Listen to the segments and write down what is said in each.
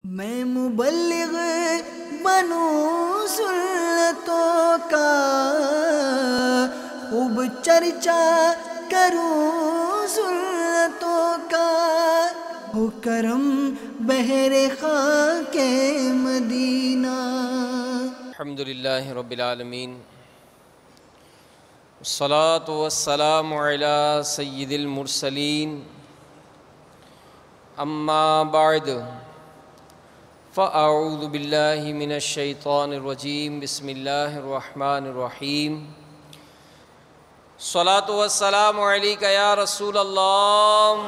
میں مبلغ بنوں سنتوں کا، خوب چرچا کروں سنتوں کا، ہو کرم بحر خاک مدینہ۔ الحمدللہ رب العالمین، الصلاۃ والسلام علی سید المرسلین، اما بعد فاعوذ باللہ من الشیطان الرجیم، بسم اللہ الرحمن الرحیم۔ الصلاۃ والسلام علیک یا رسول اللہ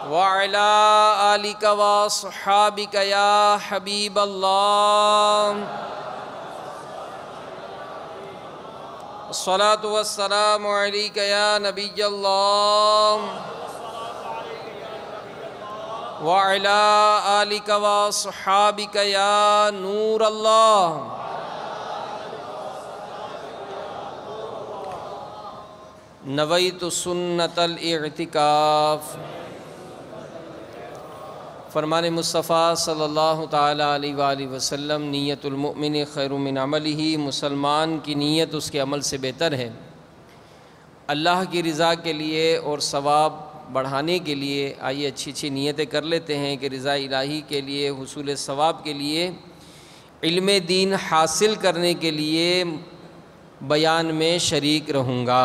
وعلی آلک واصحابک یا حبیب اللہ۔ الصلاۃ والسلام علیک یا نبی اللہ وعلی آلک واصحابک یا نور اللہ۔ نویت سنت الاعتکاف۔ فرمان مصطفیٰ صلی اللہ تعالیٰ علیہ وآلہ وسلم، نیت المؤمن خیر من عملہ، مسلمان کی نیت اس کے عمل سے بہتر ہے۔ اللہ کی رضا کے لیے اور ثواب بڑھانے کے لیے آئیے اچھی نیتیں کر لیتے ہیں کہ رضا الہی کے لیے، حصول ثواب کے لیے، علم دین حاصل کرنے کے لیے بیان میں شریک رہوں گا۔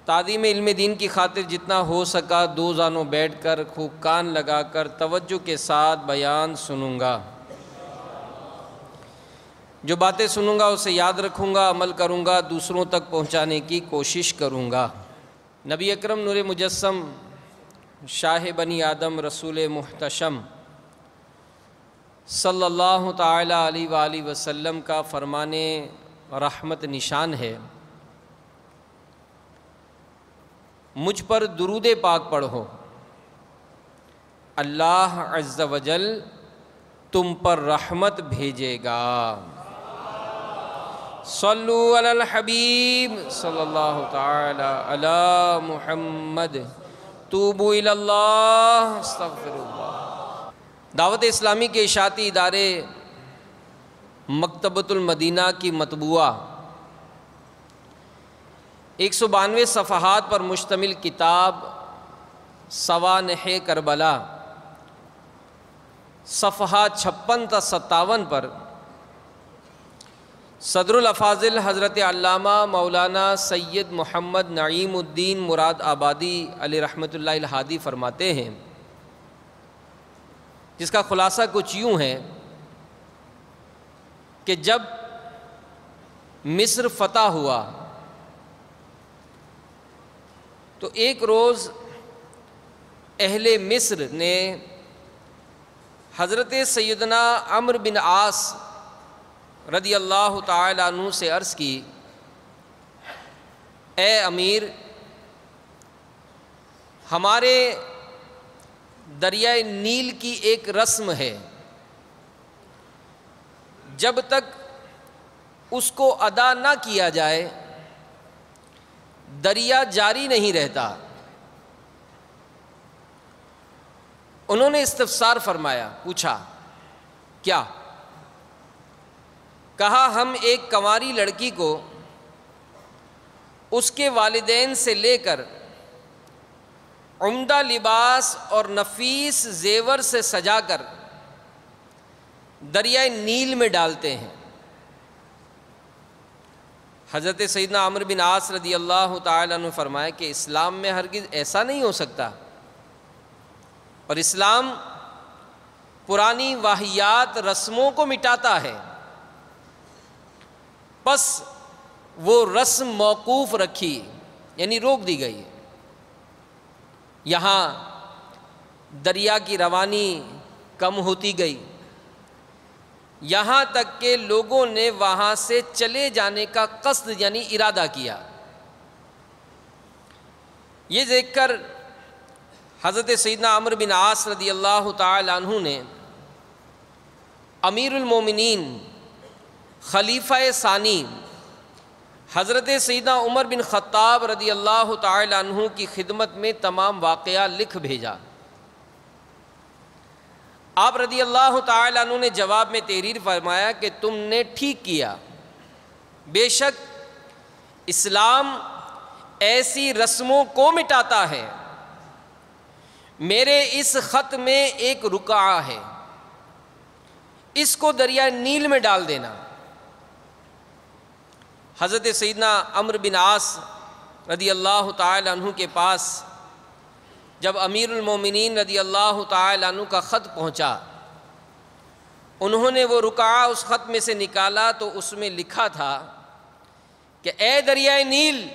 تعظیم علم دین کی خاطر جتنا ہو سکا دو زانوں بیٹھ کر خوب کان لگا کر توجہ کے ساتھ بیان سنوں گا۔ جو باتیں سنوں گا اسے یاد رکھوں گا، عمل کروں گا، دوسروں تک پہنچانے کی کوشش کروں گا۔ نبی اکرم نور مجسم، شاہ بنی آدم، رسول محتشم صلی اللہ تعالیٰ علیہ وآلہ وسلم کا فرمان رحمت نشان ہے، مجھ پر درود پاک پڑھو، اللہ عز و جل تم پر رحمت بھیجے گا۔ صلو علی الحبیب صلی اللہ تعالی علی محمد، توبوا الی اللہ، استغفر اللہ۔ دعوت اسلامی کے اشاعتی ادارے مکتبۃ المدینہ کی مطبوعہ 192 صفحات پر مشتمل کتاب سوانح کربلا، صفحہ 56 تا 57 پر صدر الافاضل حضرت علامہ مولانا سید محمد نعیم الدین مراد آبادی علیہ رحمۃ اللہ الہادی فرماتے ہیں، جس کا خلاصہ کچھ یوں ہے کہ جب مصر فتح ہوا تو ایک روز اہل مصر نے حضرت سیدنا عمرو بن عاص رضی اللہ تعالیٰ عنہ سے عرض کی، اے امیر، ہمارے دریائے نیل کی ایک رسم ہے، جب تک اس کو ادا نہ کیا جائے دریا جاری نہیں رہتا۔ انہوں نے استفسار فرمایا، پوچھا کیا؟ کہا ہم ایک کنواری لڑکی کو اس کے والدین سے لے کر عمدہ لباس اور نفیس زیور سے سجا کر دریائے نیل میں ڈالتے ہیں۔ حضرت سیدنا عمرو بن عاص رضی اللہ تعالیٰ عنہ فرمایا کہ اسلام میں ہرگز ایسا نہیں ہو سکتا، اور اسلام پرانی واہیات رسموں کو مٹاتا ہے، پس وہ رسم موقوف رکھی، یعنی روک دی گئی۔ یہاں دریا کی روانی کم ہوتی گئی، یہاں تک کہ لوگوں نے وہاں سے چلے جانے کا قصد یعنی ارادہ کیا۔ یہ دیکھ کر حضرت سیدنا عمرو بن عاص رضی اللہ تعالی عنہ نے امیر المومنین خلیفہ ثانی حضرت سیدنا عمر بن خطاب رضی اللہ تعالی عنہ کی خدمت میں تمام واقعہ لکھ بھیجا۔ آپ رضی اللہ تعالی عنہ نے جواب میں تحریر فرمایا کہ تم نے ٹھیک کیا، بے شک اسلام ایسی رسموں کو مٹاتا ہے۔ میرے اس خط میں ایک رقعہ ہے، اس کو دریائے نیل میں ڈال دینا۔ حضرت سیدنا عمرو بن عاص رضی اللہ تعالی عنہ کے پاس جب امیر المومنین رضی اللہ تعالی عنہ کا خط پہنچا، انہوں نے وہ رقعہ اس خط میں سے نکالا تو اس میں لکھا تھا کہ اے دریائے نیل،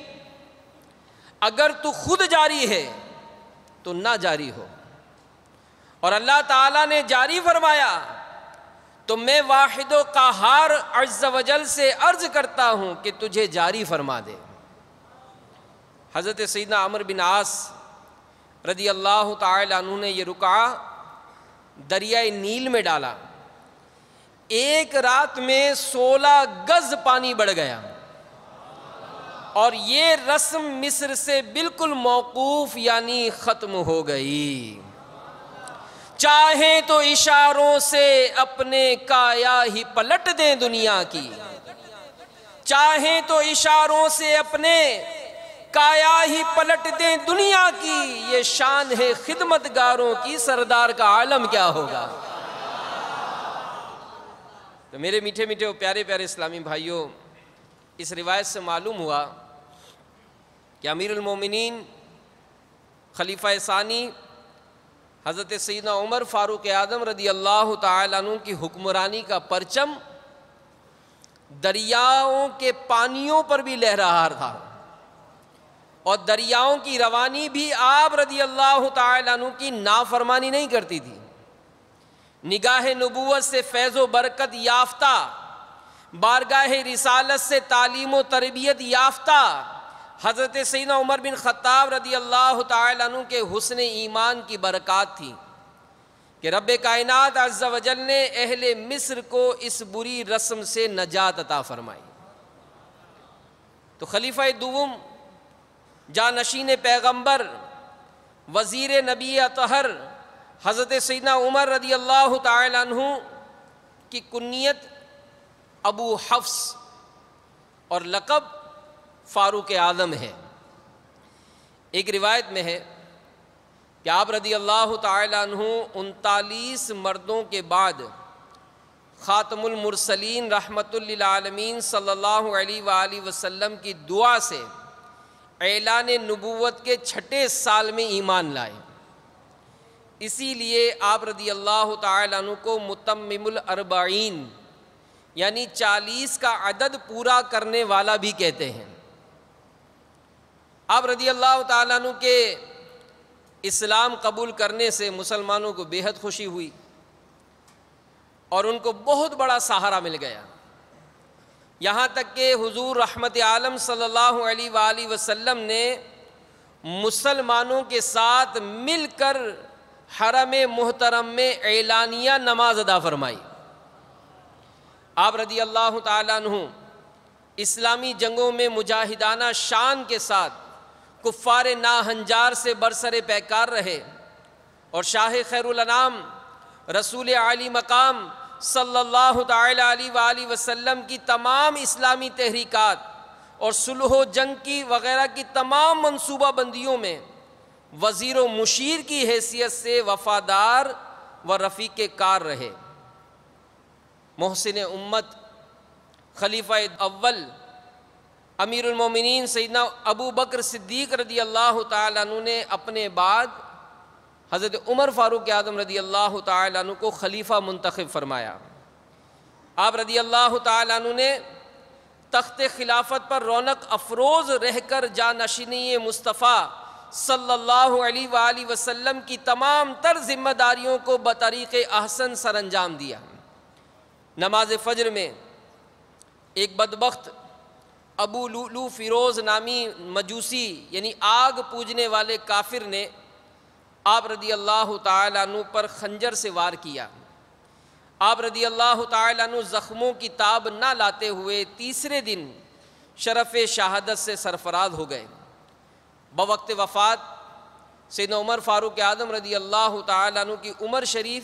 اگر تو خود جاری ہے تو نہ جاری ہو، اور اللہ تعالیٰ نے جاری فرمایا تو میں واحد و قہار عز و جل سے عرض کرتا ہوں کہ تجھے جاری فرما دے۔ حضرت سیدنا عمرو بن عاص رضی اللہ تعالی عنہ نے یہ رقعہ دریائے نیل میں ڈالا، ایک رات میں 16 گز پانی بڑھ گیا، اور یہ رسم مصر سے بالکل موقوف یعنی ختم ہو گئی۔ چاہیں تو اشاروں سے اپنے کایا ہی پلٹ دیں دنیا کی، چاہیں تو اشاروں سے اپنے کایا ہی پلٹ دیں دنیا کی، یہ شان ہے خدمتگاروں کی، سردار کا عالم کیا ہوگا۔ تو میرے میٹھے میٹھے و پیارے پیارے اسلامی بھائیوں، اس روایت سے معلوم ہوا کہ امیر المومنین خلیفہ ثانی حضرت سیدنا عمر فاروق اعظم رضی اللہ تعالی عنہ کی حکمرانی کا پرچم دریاؤں کے پانیوں پر بھی لہرا تھا، اور دریاؤں کی روانی بھی آپ رضی اللہ تعالی عنہ کی نافرمانی نہیں کرتی تھی۔ نگاہ نبوت سے فیض و برکت یافتہ، بارگاہ رسالت سے تعلیم و تربیت یافتہ حضرت سیدنا عمر بن خطاب رضی اللہ تعالی عنہ کے حسن ایمان کی برکات تھی کہ رب کائنات عز و جل نے اہل مصر کو اس بری رسم سے نجات عطا فرمائی۔ تو خلیفہ دوم، جانشین پیغمبر، وزیر نبی اطہر حضرت سیدنا عمر رضی اللہ تعالی عنہ کی کنیت ابو حفص اور لقب فاروق اعظم ہے۔ ایک روایت میں ہے کہ آپ رضی اللہ تعالی عنہ 39 مردوں کے بعد خاتم المرسلین رحمت للعالمین صلی اللہ علیہ وآلہ وسلم کی دعا سے اعلان نبوت کے 6 سال میں ایمان لائے۔ اسی لیے آپ رضی اللہ تعالی عنہ کو متمم الاربعین یعنی 40 کا عدد پورا کرنے والا بھی کہتے ہیں۔ آپ رضی اللہ تعالیٰ عنہ کے اسلام قبول کرنے سے مسلمانوں کو بے حد خوشی ہوئی، اور ان کو بہت بڑا سہارا مل گیا، یہاں تک کہ حضور رحمت عالم صلی اللہ علیہ وآلہ وسلم نے مسلمانوں کے ساتھ مل کر حرم محترم میں اعلانیہ نماز ادا فرمائی۔ آپ رضی اللہ تعالیٰ عنہ اسلامی جنگوں میں مجاہدانہ شان کے ساتھ کفار ناہنجار سے برسر پیکار رہے، اور شاہ خیر الانام رسول عالی مقام صلی اللہ تعالی علیہ وآلہ وسلم کی تمام اسلامی تحریکات اور صلح و جنگ کی وغیرہ کی تمام منصوبہ بندیوں میں وزیر و مشیر کی حیثیت سے وفادار و رفیق کار رہے۔ محسن امت خلیفہ اول امیر المومنین سیدنا ابو بکر صدیق رضی اللہ تعالیٰ عنہ نے اپنے بعد حضرت عمر فاروق اعظم رضی اللہ تعالیٰ عنہ کو خلیفہ منتخب فرمایا۔ آپ رضی اللہ تعالیٰ عنہ نے تخت خلافت پر رونق افروز رہ کر جانشینی مصطفیٰ صلی اللہ علیہ وآلہ وسلم کی تمام تر ذمہ داریوں کو بطریق احسن سر انجام دیا۔ نماز فجر میں ایک بدبخت ابو لؤلؤ فیروز نامی مجوسی یعنی آگ پوجنے والے کافر نے آپ رضی اللہ تعالیٰ عنہ پر خنجر سے وار کیا۔ آپ رضی اللہ تعالیٰ عنہ زخموں کی تاب نہ لاتے ہوئے تیسرے دن شرف شہادت سے سرفراز ہو گئے۔ بوقت وفات سیدنا عمر فاروق اعظم رضی اللہ تعالیٰ عنہ کی عمر شریف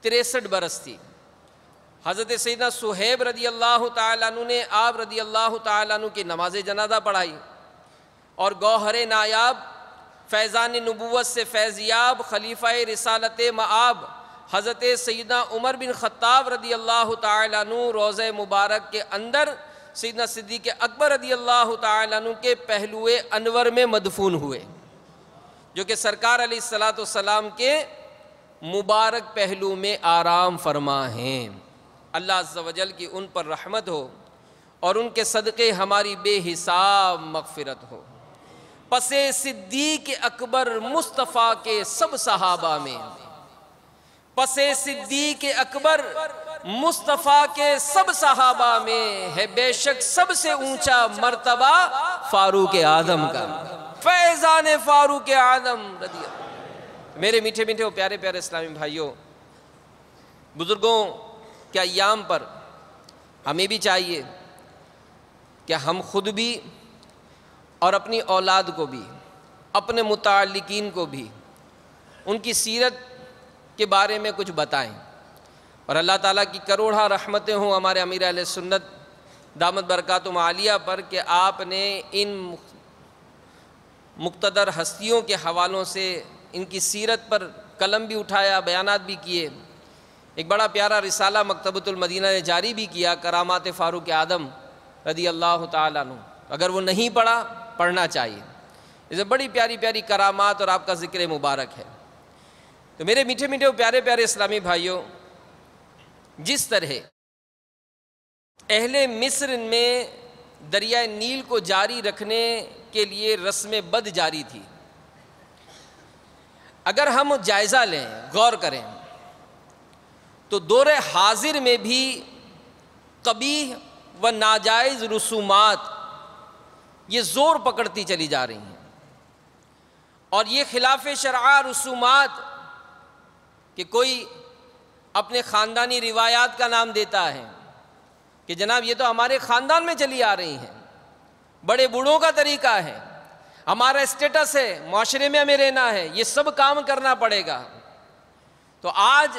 63 برس تھی۔ حضرت سیدنا صہیب رضی اللہ تعالیٰ عنہ نے آپ رضی اللہ تعالیٰ عنہ کی نماز جنازہ پڑھائی، اور گوہر نایاب، فیضان نبوت سے فیضیاب، خلیفہ رسالت مآب حضرت سیدنا عمر بن خطاب رضی اللہ تعالیٰ عنہ روضہ مبارک کے اندر سیدنا صدیق اکبر رضی اللہ تعالیٰ عنہ کے پہلو انور میں مدفون ہوئے، جو کہ سرکار علیہ الصلوۃ والسلام کے مبارک پہلو میں آرام فرما ہیں۔ اللہ عز و جل کی ان پر رحمت ہو اور ان کے صدقے ہماری بے حساب مغفرت ہو۔ پس صدیق اکبر مصطفیٰ کے سب صحابہ میں، پس صدیق اکبر مصطفیٰ کے سب صحابہ میں ہے بے شک سب سے اونچا مرتبہ فاروق اعظم کا، فیضان فاروق اعظم رضی اللہ۔ میرے میٹھے میٹھے و پیارے پیارے اسلامی بھائیوں، بزرگوں کے ایام پر ہمیں بھی چاہیے کہ ہم خود بھی اور اپنی اولاد کو بھی، اپنے متعلقین کو بھی ان کی سیرت کے بارے میں کچھ بتائیں، اور اللہ تعالیٰ کی کروڑہ رحمتیں ہوں ہمارے امیر اہل سنت دامت برکاتہم عالیہ پر کہ آپ نے ان مقتدر ہستیوں کے حوالوں سے ان کی سیرت پر قلم بھی اٹھایا، بیانات بھی کیے۔ ایک بڑا پیارا رسالہ مکتبۃ المدینہ نے جاری بھی کیا، کرامات فاروق اعظم رضی اللہ تعالیٰ عنہ، اگر وہ نہیں پڑھا پڑھنا چاہیے۔ اسے بڑی پیاری پیاری کرامات اور آپ کا ذکر مبارک ہے۔ تو میرے میٹھے میٹھے پیارے پیارے اسلامی بھائیوں، جس طرح اہل مصر میں دریائے نیل کو جاری رکھنے کے لیے رسم بد جاری تھی، اگر ہم جائزہ لیں، غور کریں، تو دور حاضر میں بھی قبیح و ناجائز رسومات یہ زور پکڑتی چلی جا رہی ہیں، اور یہ خلاف شرع رسومات کہ کوئی اپنے خاندانی روایات کا نام دیتا ہے کہ جناب یہ تو ہمارے خاندان میں چلی آ رہی ہیں، بڑے بوڑھوں کا طریقہ ہے، ہمارا اسٹیٹس ہے، معاشرے میں ہمیں رہنا ہے، یہ سب کام کرنا پڑے گا۔ تو آج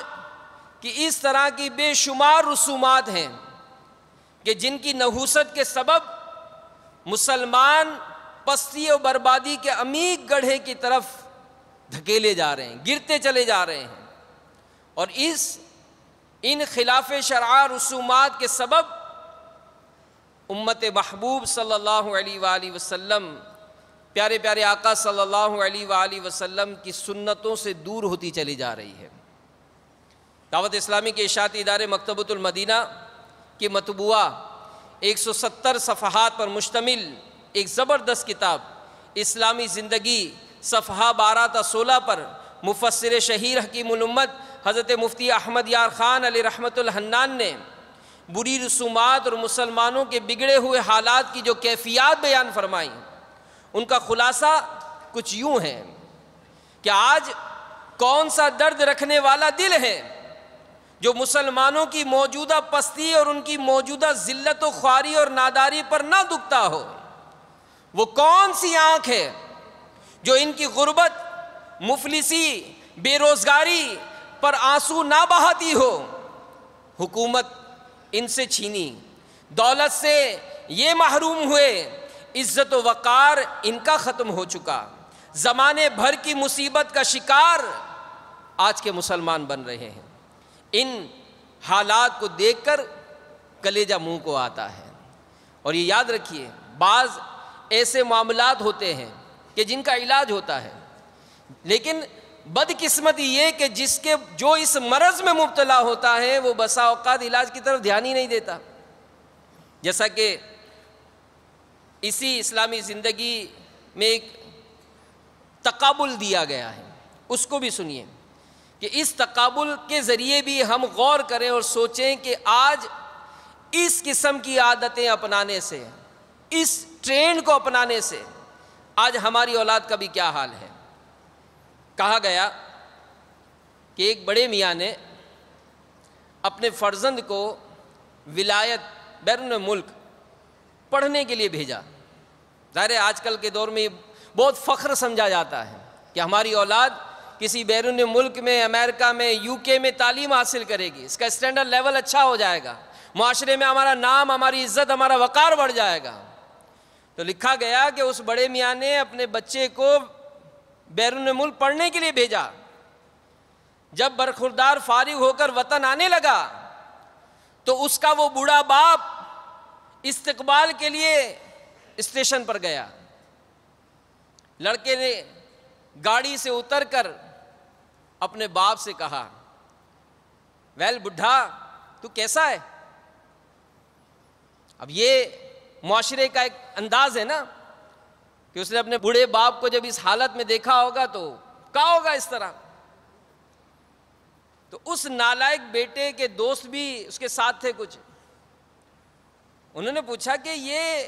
کی اس طرح کی بے شمار رسومات ہیں کہ جن کی نحوست کے سبب مسلمان پستی و بربادی کے عمیق گڑھے کی طرف دھکیلے جا رہے ہیں، گرتے چلے جا رہے ہیں، اور ان خلاف شرع رسومات کے سبب امت محبوب صلی اللہ علیہ وآلہ وسلم، پیارے پیارے آقا صلی اللہ علیہ وآلہ وسلم کی سنتوں سے دور ہوتی چلی جا رہی ہے۔ دعوت اسلامی کے اشاعتی ادارے مکتبۃ المدینہ کی مطبوعہ 170 صفحات پر مشتمل ایک زبردست کتاب اسلامی زندگی صفحہ 12 تا 16 پر مفسر شہیر حکیم الامت حضرت مفتی احمد یار خان علیہ رحمت الحنان نے بری رسومات اور مسلمانوں کے بگڑے ہوئے حالات کی جو کیفیات بیان فرمائیں، ان کا خلاصہ کچھ یوں ہے کہ آج کون سا درد رکھنے والا دل ہے جو مسلمانوں کی موجودہ پستی اور ان کی موجودہ ذلت و خواری اور ناداری پر نہ دکھتا ہو، وہ کون سی آنکھ ہے جو ان کی غربت، مفلسی، بے روزگاری پر آنسو نہ بہاتی ہو۔ حکومت ان سے چھینی، دولت سے یہ محروم ہوئے، عزت و وقار ان کا ختم ہو چکا، زمانے بھر کی مصیبت کا شکار آج کے مسلمان بن رہے ہیں۔ ان حالات کو دیکھ کر کلیجہ منہ کو آتا ہے، اور یہ یاد رکھیے بعض ایسے معاملات ہوتے ہیں کہ جن کا علاج ہوتا ہے، لیکن بدقسمتی یہ کہ جو اس مرض میں مبتلا ہوتا ہے وہ بسا اوقات علاج کی طرف دھیان ہی نہیں دیتا۔ جیسا کہ اسی اسلامی زندگی میں ایک تقابل دیا گیا ہے، اس کو بھی سنیے کہ اس تقابل کے ذریعے بھی ہم غور کریں اور سوچیں کہ آج اس قسم کی عادتیں اپنانے سے، اس ٹرینڈ کو اپنانے سے آج ہماری اولاد کا بھی کیا حال ہے۔ کہا گیا کہ ایک بڑے میاں نے اپنے فرزند کو ولایت بیرون ملک پڑھنے کے لیے بھیجا. ظاہر ہے آج کل کے دور میں بہت فخر سمجھا جاتا ہے کہ ہماری اولاد کسی بیرون ملک میں، امریکہ میں، یو کے میں تعلیم حاصل کرے گی، اس کا اسٹینڈرڈ لیول اچھا ہو جائے گا، معاشرے میں ہمارا نام، ہماری عزت، ہمارا وقار بڑھ جائے گا. تو لکھا گیا کہ اس بڑے میاں نے اپنے بچے کو بیرون ملک پڑھنے کے لیے بھیجا. جب برخوردار فارغ ہو کر وطن آنے لگا تو اس کا وہ بوڑھا باپ استقبال کے لیے اسٹیشن پر گیا. لڑکے نے گاڑی سے اتر کر اپنے باپ سے کہا، ویل بڈھا تو کیسا ہے؟ اب یہ معاشرے کا ایک انداز ہے نا کہ اس نے اپنے بوڑھے باپ کو جب اس حالت میں دیکھا ہوگا تو کہا ہوگا اس طرح. تو اس نالائق بیٹے کے دوست بھی اس کے ساتھ تھے کچھ. انہوں نے پوچھا کہ یہ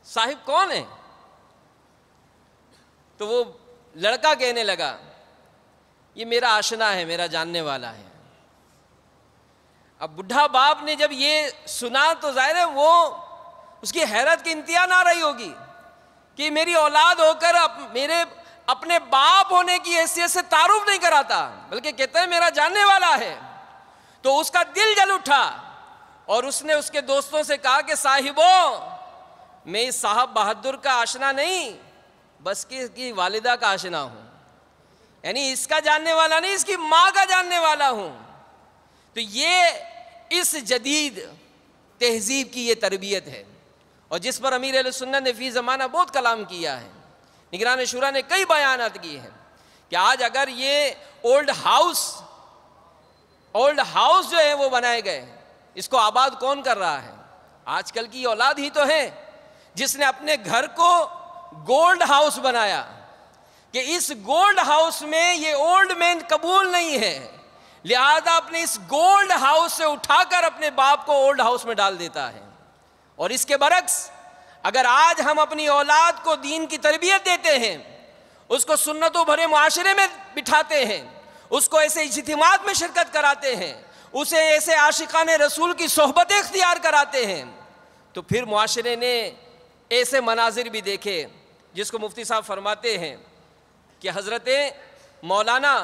صاحب کون ہے؟ تو وہ لڑکا کہنے لگا، یہ میرا آشنا ہے، میرا جاننے والا ہے. اب بڈھا باپ نے جب یہ سنا تو ظاہر ہے وہ اس کی حیرت کی انتہا نہ رہی ہوگی کہ میری اولاد ہو کر میرے اپنے باپ ہونے کی حیثیت سے تعارف نہیں کراتا، بلکہ کہتا ہے میرا جاننے والا ہے. تو اس کا دل جل اٹھا اور اس نے اس کے دوستوں سے کہا کہ صاحبوں، میں اس صاحب بہادر کا آشنا نہیں، بس کہ اس کی والدہ کا آشنا ہوں. یعنی اس کا جاننے والا نہیں، اس کی ماں کا جاننے والا ہوں. تو یہ اس جدید تہذیب کی یہ تربیت ہے، اور جس پر امیر اہل سنت نے فی زمانہ بہت کلام کیا ہے. نگران شورا نے کئی بیانات کی ہیں کہ آج اگر یہ اولڈ ہاؤس جو ہے وہ بنائے گئے، اس کو آباد کون کر رہا ہے؟ آج کل کی اولاد ہی تو ہے جس نے اپنے گھر کو گولڈ ہاؤس بنایا کہ اس گولڈ ہاؤس میں یہ اولڈ مین قبول نہیں ہے، لہذا اپنے اس گولڈ ہاؤس سے اٹھا کر اپنے باپ کو اولڈ ہاؤس میں ڈال دیتا ہے. اور اس کے برعکس اگر آج ہم اپنی اولاد کو دین کی تربیت دیتے ہیں، اس کو سنتوں بھرے معاشرے میں بٹھاتے ہیں، اس کو ایسے اجتماعات میں شرکت کراتے ہیں، اسے ایسے عاشقان رسول کی صحبت اختیار کراتے ہیں، تو پھر معاشرے نے ایسے مناظر بھی دیکھے جس کو مفتی صاحب فرماتے ہیں کہ حضرت مولانا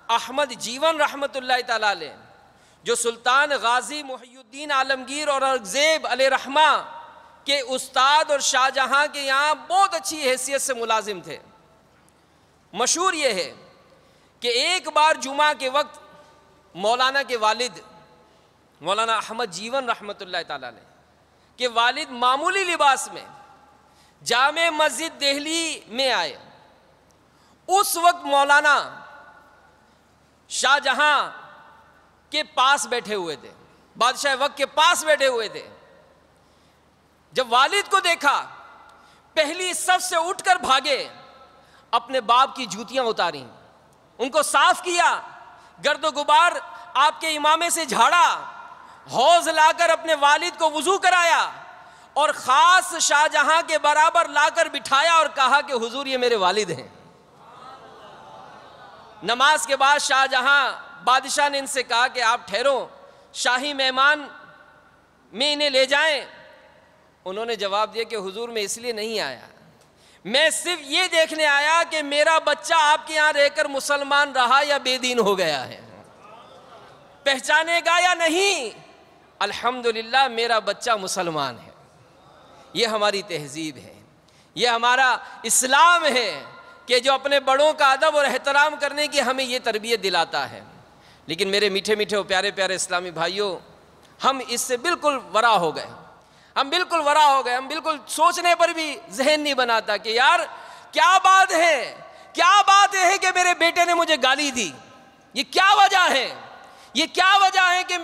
احمد جیون رحمۃ اللہ تعالیٰ علیہ، جو سلطان غازی محی الدین عالمگیر اور اورنگزیب علیہ رحمہ کے استاد اور شاہ جہاں کے یہاں بہت اچھی حیثیت سے ملازم تھے. مشہور یہ ہے کہ ایک بار جمعہ کے وقت مولانا کے والد مولانا احمد جیون رحمۃ اللہ تعالیٰ علیہ کے والد معمولی لباس میں جامع مسجد دہلی میں آئے. اس وقت مولانا شاہ جہاں کے پاس بیٹھے ہوئے تھے، بادشاہ وقت کے پاس بیٹھے ہوئے تھے. جب والد کو دیکھا پہلی صف سے اٹھ کر بھاگے، اپنے باپ کی جوتیاں اتاری، ان کو صاف کیا، گرد و غبار آپ کے امامے سے جھاڑا، حوض لا کر اپنے والد کو وضو کرایا اور خاص شاہ جہاں کے برابر لا کر بٹھایا اور کہا کہ حضور یہ میرے والد ہیں. نماز کے بعد شاہ جہاں بادشاہ نے ان سے کہا کہ آپ ٹھہرو، شاہی مہمان میں انہیں لے جائیں. انہوں نے جواب دیا کہ حضور میں اس لیے نہیں آیا، میں صرف یہ دیکھنے آیا کہ میرا بچہ آپ کے یہاں رہ کر مسلمان رہا یا بے دین ہو گیا ہے، پہچانے گا یا نہیں. الحمدللہ میرا بچہ مسلمان ہے. یہ ہماری تہذیب ہے، یہ ہمارا اسلام ہے کہ جو اپنے بڑوں کا ادب اور احترام کرنے کی ہمیں یہ تربیت دلاتا ہے. لیکن میرے میٹھے میٹھے اور پیارے پیارے اسلامی بھائیوں، ہم اس سے بالکل ورا ہو گئے، ہم بالکل سوچنے پر بھی ذہن نہیں بناتا کہ یار کیا بات ہے کہ میرے بیٹے نے مجھے گالی دی، یہ کیا وجہ ہے کہ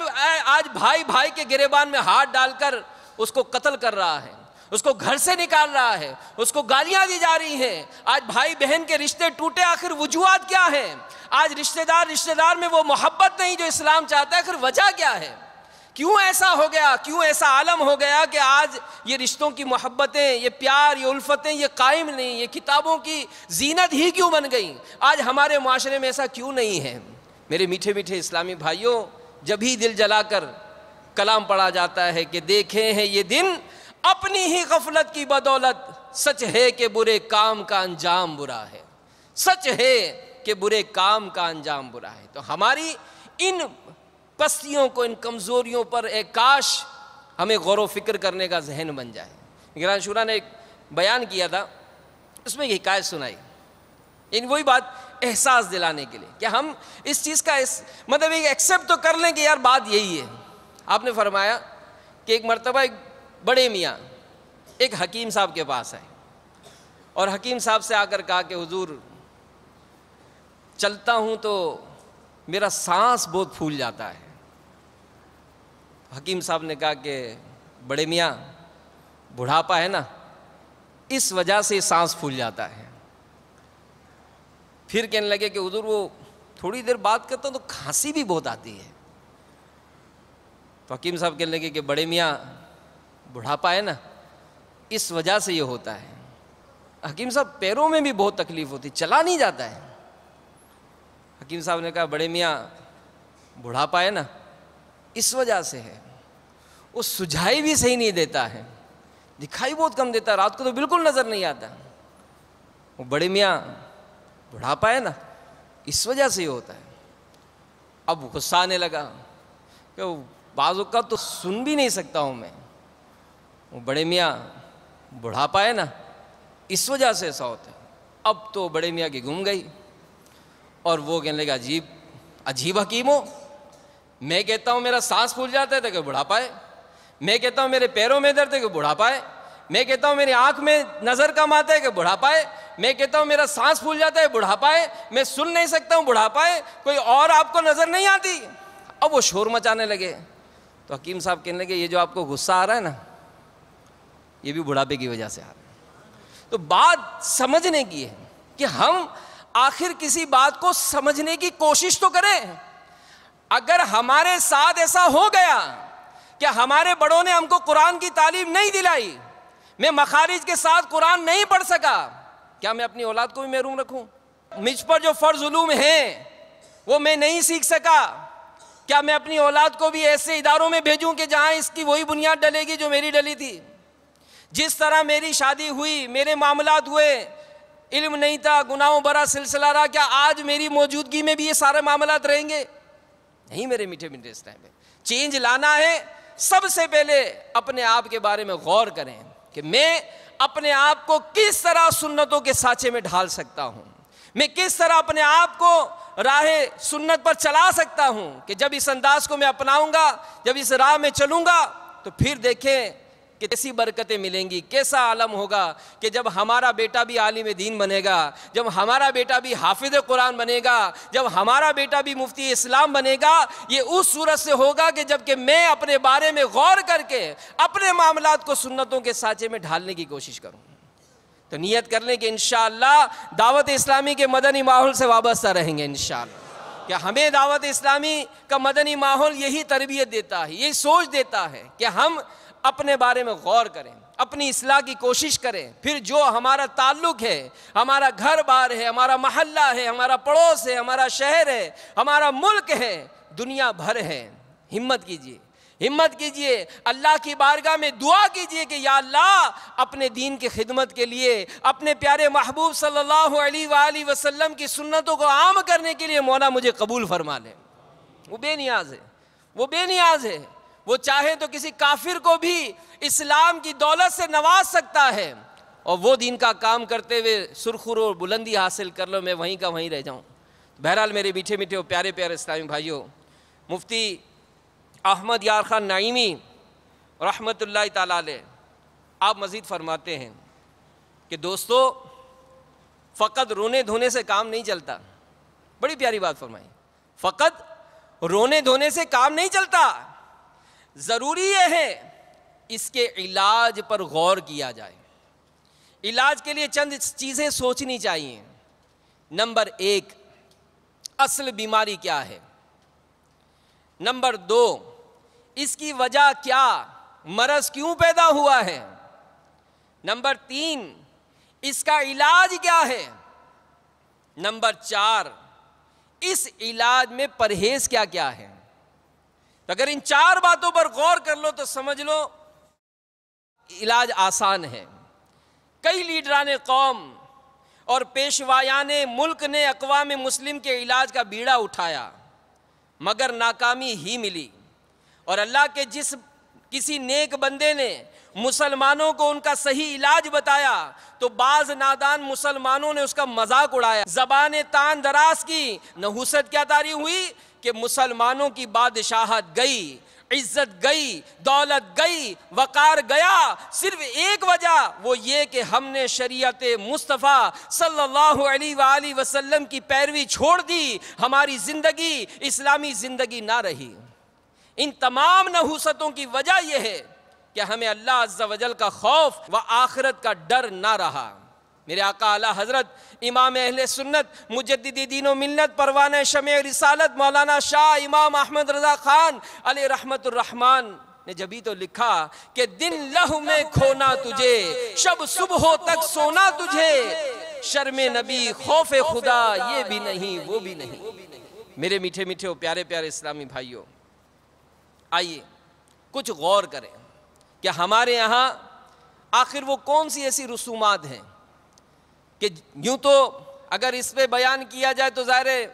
آج بھائی کے گریبان میں ہاتھ ڈال کر اس کو قتل کر رہا ہے، اس کو گھر سے نکال رہا ہے، اس کو گالیاں دی جا رہی ہیں. آج بھائی بہن کے رشتے ٹوٹے، آخر وجوہات کیا ہیں؟ آج رشتہ دار میں وہ محبت نہیں جو اسلام چاہتا ہے، آخر وجہ کیا ہے؟ کیوں ایسا ہو گیا؟ کیوں ایسا عالم ہو گیا کہ آج یہ رشتوں کی محبتیں، یہ پیار، یہ الفتیں یہ قائم نہیں؟ یہ کتابوں کی زینت ہی کیوں بن گئی؟ آج ہمارے معاشرے میں ایسا کیوں نہیں ہے؟ میرے میٹھے میٹھے اسلامی بھائیوں، جب ہی دل جلا کر کلام پڑھا جاتا ہے کہ دیکھے ہیں یہ دن اپنی ہی غفلت کی بدولت سچ ہے کہ برے کام کا انجام برا ہے، سچ ہے کہ برے کام کا انجام برا ہے۔ تو ہماری ان پستیوں کو، ان کمزوریوں پر ایک کاش ہمیں غور و فکر کرنے کا ذہن بن جائے۔ نگران شورا نے ایک بیان کیا تھا، اس میں ایک حکایت سنائی، یعنی وہی بات احساس دلانے کے لیے کہ ہم اس چیز کا مطلب ایک ایکسیپٹ تو کر لیں کہ یار بات یہی ہے۔ آپ نے فرمایا کہ ایک مرتبہ ایک بڑے میاں ایک حکیم صاحب کے پاس آئے اور حکیم صاحب سے آ کر کہا کہ حضور چلتا ہوں تو میرا سانس بہت پھول جاتا ہے۔ حکیم صاحب نے کہا کہ بڑے میاں بڑھاپا ہے نا، اس وجہ سے سانس پھول جاتا ہے۔ پھر کہنے لگے کہ حضور وہ تھوڑی دیر بات کرتا ہوں تو کھانسی بھی بہت آتی ہے۔ تو حکیم صاحب کہنے لگے کہ بڑے میاں بڑھاپا ہے نا، اس وجہ سے یہ ہوتا ہے۔ حکیم صاحب پیروں میں بھی بہت تکلیف ہوتی، چلا نہیں جاتا ہے۔ حکیم صاحب نے کہا بڑے میاں بڑھاپا ہے نا، اس وجہ سے ہے۔ وہ سجھائی بھی صحیح نہیں دیتا ہے، دکھائی بہت کم دیتا ہے، رات کو تو بالکل نظر نہیں آتا۔ وہ بڑے میاں بڑھاپا ہے نا، اس وجہ سے یہ ہوتا ہے۔ اب غصہ آنے لگا کہ بعض اوقات تو سن بھی نہیں سکتا ہوں میں۔ وہ بڑے میاں بڑھاپا ہے نا، اس وجہ سے ایسا ہوتا ہے۔ اب تو بڑے میاں کی گم گئی اور وہ کہنے لگا عجیب حکیم ہو، میں کہتا ہوں میرا سانس پھول جاتا ہے تو کہ بڑھاپا ہے، میں کہتا ہوں میرے پیروں میں درد ہے کہ بڑھاپا ہے، میں کہتا ہوں میری آنکھ میں نظر کم آتا ہے کہ بڑھاپا ہے، میں کہتا ہوں میرا سانس پھول جاتا ہے بڑھاپا ہے، میں سن نہیں سکتا ہوں بڑھاپا ہے، کوئی اور آپ کو نظر نہیں آتی۔ اب وہ شور مچانے لگے تو حکیم صاحب کہنے لگے یہ جو آپ کو غصہ آ رہا ہے نا، یہ بھی بڑھاپے کی وجہ سے آ رہا ہے۔ تو بات سمجھنے کی ہے کہ ہم آخر کسی بات کو سمجھنے کی کوشش تو کریں۔ اگر ہمارے ساتھ ایسا ہو گیا کہ ہمارے بڑوں نے ہم کو قرآن کی تعلیم نہیں دلائی، میں مخارج کے ساتھ قرآن نہیں پڑھ سکا، کیا میں اپنی اولاد کو بھی محروم رکھوں؟ مجھ پر جو فرض علوم ہیں وہ میں نہیں سیکھ سکا، کیا میں اپنی اولاد کو بھی ایسے اداروں میں بھیجوں کہ جہاں اس کی وہی بنیاد ڈلے گی جو میری ڈلی تھی؟ جس طرح میری شادی ہوئی، میرے معاملات ہوئے، علم نہیں تھا، گناہوں برا سلسلہ رہا، کیا آج میری موجودگی میں بھی یہ سارے معاملات رہیں گے؟ نہیں میرے میٹھے میٹھے اس ٹائم میں چینج لانا ہے۔ سب سے پہلے اپنے آپ کے بارے میں غور کریں کہ میں اپنے آپ کو کس طرح سنتوں کے سانچے میں ڈھال سکتا ہوں، میں کس طرح اپنے آپ کو راہ سنت پر چلا سکتا ہوں کہ جب اس انداز کو میں اپناؤں گا، جب اس راہ میں چلوں گا تو پھر دیکھیں کہ کیسی برکتیں ملیں گی، کیسا عالم ہوگا کہ جب ہمارا بیٹا بھی عالم دین بنے گا، جب ہمارا بیٹا بھی حافظ قرآن بنے گا، جب ہمارا بیٹا بھی مفتی اسلام بنے گا۔ یہ اس صورت سے ہوگا کہ جب کہ میں اپنے بارے میں غور کر کے اپنے معاملات کو سنتوں کے سانچے میں ڈھالنے کی کوشش کروں۔ تو نیت کر لیں کہ انشاءاللہ دعوت اسلامی کے مدنی ماحول سے وابستہ رہیں گے انشاءاللہ، کہ ہمیں دعوت اسلامی کا مدنی ماحول یہی تربیت دیتا ہے، یہی سوچ دیتا ہے کہ ہم اپنے بارے میں غور کریں، اپنی اصلاح کی کوشش کریں، پھر جو ہمارا تعلق ہے، ہمارا گھر بار ہے، ہمارا محلہ ہے، ہمارا پڑوس ہے، ہمارا شہر ہے، ہمارا ملک ہے، دنیا بھر ہے، ہمت کیجئے، ہمت کیجئے، اللہ کی بارگاہ میں دعا کیجئے کہ یا اللہ اپنے دین کی خدمت کے لیے، اپنے پیارے محبوب صلی اللہ علیہ وآلہ وسلم کی سنتوں کو عام کرنے کے لیے مولا مجھے قبول فرما لے۔ وہ بے نیاز ہے، وہ بے نیاز ہے، وہ چاہے تو کسی کافر کو بھی اسلام کی دولت سے نواز سکتا ہے، اور وہ دین کا کام کرتے ہوئے سرخرو اور بلندی حاصل کر لو، میں وہیں کا وہیں رہ جاؤں۔ بہرحال میرے میٹھے میٹھے اور پیارے پیارے اسلامی بھائیوں، مفتی احمد یار خان نعیمی رحمۃ اللہ تعالیٰ علیہ آپ مزید فرماتے ہیں کہ دوستو فقط رونے دھونے سے کام نہیں چلتا۔ بڑی پیاری بات فرمائی، فقط رونے دھونے سے کام نہیں چلتا، ضروری یہ ہے اس کے علاج پر غور کیا جائے۔ علاج کے لیے چند چیزیں سوچنی چاہیے۔ نمبر 1، اصل بیماری کیا ہے؟ نمبر 2، اس کی وجہ کیا، مرض کیوں پیدا ہوا ہے؟ نمبر 3، اس کا علاج کیا ہے؟ نمبر 4، اس علاج میں پرہیز کیا کیا ہے؟ اگر ان 4 باتوں پر غور کر لو تو سمجھ لو علاج آسان ہے۔ کئی لیڈران قوم اور پیشوایان ملک نے اقوام مسلم کے علاج کا بیڑا اٹھایا مگر ناکامی ہی ملی، اور اللہ کے جس کسی نیک بندے نے مسلمانوں کو ان کا صحیح علاج بتایا تو بعض نادان مسلمانوں نے اس کا مذاق اڑایا، زبان تان دراز کی۔ نحوست کیا طاری ہوئی کہ مسلمانوں کی بادشاہت گئی، عزت گئی، دولت گئی، وقار گیا، صرف ایک وجہ وہ یہ کہ ہم نے شریعت مصطفیٰ صلی اللہ علیہ وآلہ وسلم کی پیروی چھوڑ دی، ہماری زندگی اسلامی زندگی نہ رہی۔ ان تمام نحوستوں کی وجہ یہ ہے کہ ہمیں اللہ عز و جل کا خوف و آخرت کا ڈر نہ رہا۔ میرے آقا اعلیٰ حضرت امام اہل سنت مجدد دین و ملت پروانہ شمع رسالت مولانا شاہ امام احمد رضا خان علیہ رحمت الرحمن نے جبھی تو لکھا کہ دن لہو میں کھونا تجھے، شب صبح تک سونا تجھے، شرم نبی خوف خدا یہ بھی نہیں وہ بھی نہیں۔ میرے میٹھے میٹھے و پیارے پیارے اسلامی بھائیوں، آئیے کچھ غور کریں کہ ہمارے یہاں آخر وہ کون سی ایسی رسومات ہیں کہ یوں تو اگر اس پہ بیان کیا جائے تو ظاہر ہے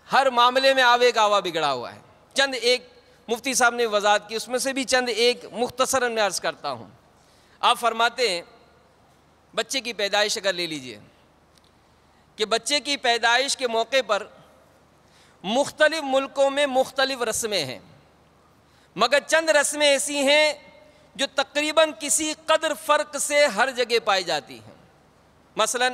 ہر معاملے میں آوے گاوا بگڑا ہوا ہے۔ چند ایک مفتی صاحب نے وضاحت کی، اس میں سے بھی چند ایک مختصراً میں عرض کرتا ہوں۔ آپ فرماتے ہیں بچے کی پیدائش اگر لے لیجئے کہ بچے کی پیدائش کے موقع پر مختلف ملکوں میں مختلف رسمیں ہیں، مگر چند رسمیں ایسی ہیں جو تقریباً کسی قدر فرق سے ہر جگہ پائی جاتی ہیں۔ مثلا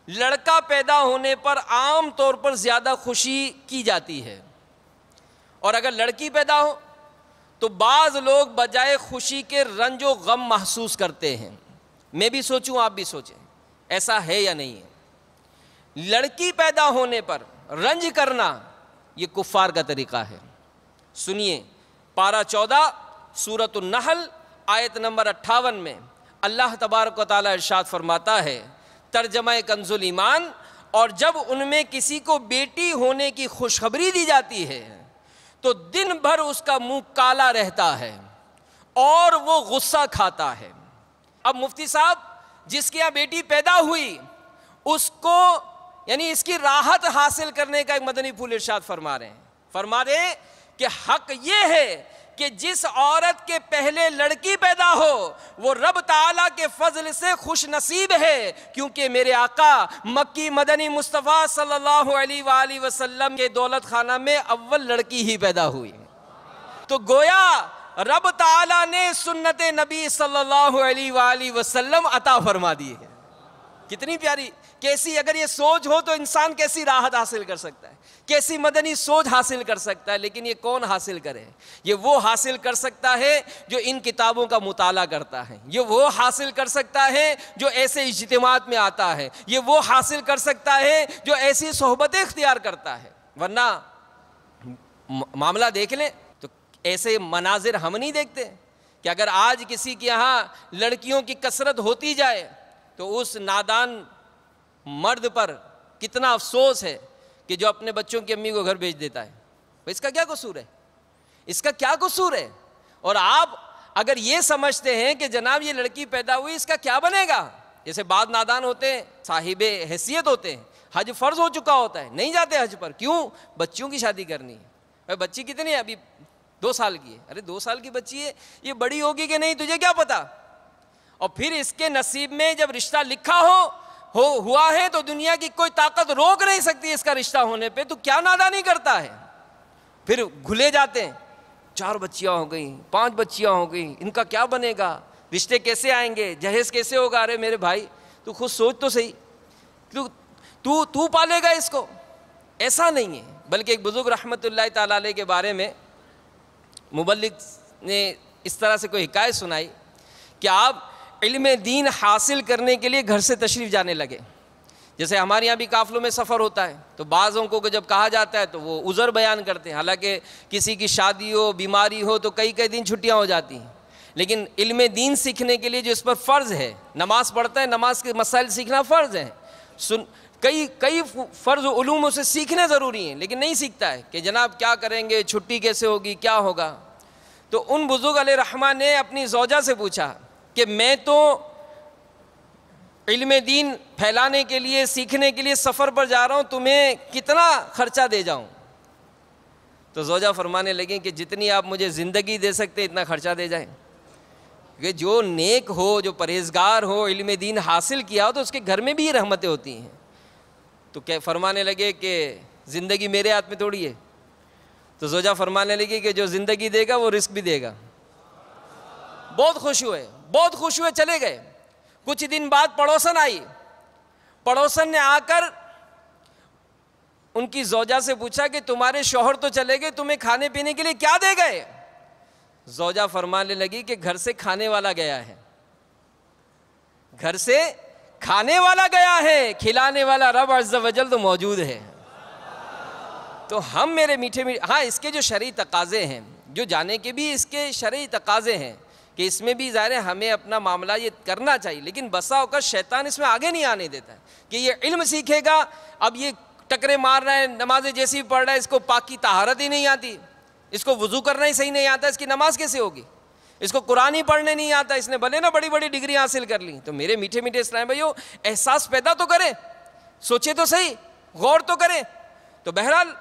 لڑکا پیدا ہونے پر عام طور پر زیادہ خوشی کی جاتی ہے، اور اگر لڑکی پیدا ہو تو بعض لوگ بجائے خوشی کے رنج و غم محسوس کرتے ہیں۔ میں بھی سوچوں آپ بھی سوچیں، ایسا ہے یا نہیں ہے؟ لڑکی پیدا ہونے پر رنج کرنا یہ کفار کا طریقہ ہے۔ سنیے پارہ 14 سورۃ النحل آیت نمبر 58 میں اللہ تبارک و تعالیٰ ارشاد فرماتا ہے، ترجمہ کنز الایمان، اور جب ان میں کسی کو بیٹی ہونے کی خوشخبری دی جاتی ہے تو دن بھر اس کا منہ کالا رہتا ہے اور وہ غصہ کھاتا ہے۔ اب مفتی صاحب جس کے یہاں بیٹی پیدا ہوئی اس کو یعنی اس کی راحت حاصل کرنے کا ایک مدنی پھول ارشاد فرما رہے ہیں کہ حق یہ ہے کہ جس عورت کے پہلے لڑکی پیدا ہو وہ رب تعالیٰ کے فضل سے خوش نصیب ہے، کیونکہ میرے آقا مکی مدنی مصطفیٰ صلی اللہ علیہ وآلہ وسلم کے دولت خانہ میں اول لڑکی ہی پیدا ہوئی۔ تو گویا رب تعالیٰ نے سنت نبی صلی اللہ علیہ وآلہ وسلم عطا فرما دی ہے۔ کتنی پیاری، کیسی اگر یہ سوچ ہو تو انسان کیسی راحت حاصل کر سکتا ہے، کیسی مدنی سوچ حاصل کر سکتا ہے۔ لیکن یہ کون حاصل کرے؟ یہ وہ حاصل کر سکتا ہے جو ان کتابوں کا مطالعہ کرتا ہے، یہ وہ حاصل کر سکتا ہے جو ایسے اجتماعات میں آتا ہے، یہ وہ حاصل کر سکتا ہے جو ایسی صحبتیں اختیار کرتا ہے۔ ورنہ معاملہ دیکھ لیں تو ایسے مناظر ہم نہیں دیکھتے کہ اگر آج کسی کے یہاں لڑکیوں کی کثرت ہوتی جائے تو اس نادان مرد پر کتنا افسوس ہے کہ جو اپنے بچوں کی امی کو گھر بھیج دیتا ہے۔ اس کا کیا قصور ہے؟ اس کا کیا قصور ہے؟ اور آپ اگر یہ سمجھتے ہیں کہ جناب یہ لڑکی پیدا ہوئی اس کا کیا بنے گا، جیسے بعض نادان ہوتے ہیں صاحب حیثیت ہوتے ہیں، حج فرض ہو چکا ہوتا ہے نہیں جاتے حج پر، کیوں؟ بچوں کی شادی کرنی ہے۔ بچی کتنی ہے؟ ابھی 2 سال کی ہے۔ ارے 2 سال کی بچی ہے، یہ بڑی ہوگی کہ نہیں تجھے کیا پتا؟ اور پھر اس کے نصیب میں جب رشتہ لکھا ہوا ہے تو دنیا کی کوئی طاقت روک نہیں سکتی اس کا رشتہ ہونے پہ، تو کیا نادانی کرتا ہے؟ پھر گھلے جاتے ہیں، 4 بچیاں ہو گئیں، 5 بچیاں ہو گئیں، ان کا کیا بنے گا، رشتے کیسے آئیں گے، جہیز کیسے ہوگا؟ ارے میرے بھائی تو خود سوچ تو صحیح، تو پالے گا اس کو؟ ایسا نہیں ہے۔ بلکہ ایک بزرگ رحمت اللہ تعالیٰ علیہ کے بارے میں مبلغ نے اس طرح سے کوئی حکایت سنائی کہ آپ علم دین حاصل کرنے کے لیے گھر سے تشریف جانے لگے۔ جیسے ہمارے یہاں بھی قافلوں میں سفر ہوتا ہے تو بعضوں کو جب کہا جاتا ہے تو وہ عذر بیان کرتے ہیں، حالانکہ کسی کی شادی ہو بیماری ہو تو کئی دن چھٹیاں ہو جاتی ہیں، لیکن علم دین سیکھنے کے لیے جو اس پر فرض ہے، نماز پڑھتا ہے، نماز کے مسائل سیکھنا فرض ہے، کئی فرض علوم اسے سیکھنے ضروری ہیں، لیکن نہیں سیکھتا ہے کہ جناب کیا کریں گے، چھٹی کیسے ہوگی، کیا ہوگا۔ تو ان بزرگ علیہ رحمہ نے اپنی زوجہ سے پوچھا کہ میں تو علم دین پھیلانے کے لیے سیکھنے کے لیے سفر پر جا رہا ہوں, تمہیں کتنا خرچہ دے جاؤں؟ تو زوجہ فرمانے لگیں کہ جتنی آپ مجھے زندگی دے سکتے اتنا خرچہ دے جائیں, کہ جو نیک ہو, جو پرہیزگار ہو, علم دین حاصل کیا ہو تو اس کے گھر میں بھی یہ رحمتیں ہوتی ہیں. تو کہ فرمانے لگے کہ زندگی میرے ہاتھ میں تھوڑی ہے. تو زوجہ فرمانے لگی کہ جو زندگی دے گا وہ رزق بھی دے گا. بہت خوش ہوئے چلے گئے. کچھ دن بعد پڑوسن آئی. پڑوسن نے آ کر ان کی زوجہ سے پوچھا کہ تمہارے شوہر تو چلے گئے, تمہیں کھانے پینے کے لیے کیا دے گئے؟ زوجہ فرمانے لگی کہ گھر سے کھانے والا گیا ہے, گھر سے کھانے والا گیا ہے, کھلانے والا رب عز و جل تو موجود ہے. تو ہم میرے میٹھے ہاں اس کے جو شرعی تقاضے ہیں, جو جانے کے بھی اس کے شرعی تقاضے ہیں کہ اس میں بھی ظاہر ہے ہمیں اپنا معاملہ یہ کرنا چاہیے, لیکن بسا اوقات شیطان اس میں آگے نہیں آنے دیتا ہے کہ یہ علم سیکھے گا, اب یہ ٹکرے مار رہا ہے, نمازیں جیسی پڑھ رہا ہے, اس کو پاک کی طہارت ہی نہیں آتی, اس کو وضو کرنا ہی صحیح نہیں آتا, اس کی نماز کیسے ہوگی؟ اس کو قرآن ہی پڑھنے نہیں آتا, اس نے بھلے نا بڑی بڑی ڈگری حاصل کر لی. تو میرے میٹھے میٹھے اسلام بھائیو, احساس پیدا تو کریں, سوچے تو صحیح, غور تو کریں. تو بہرحال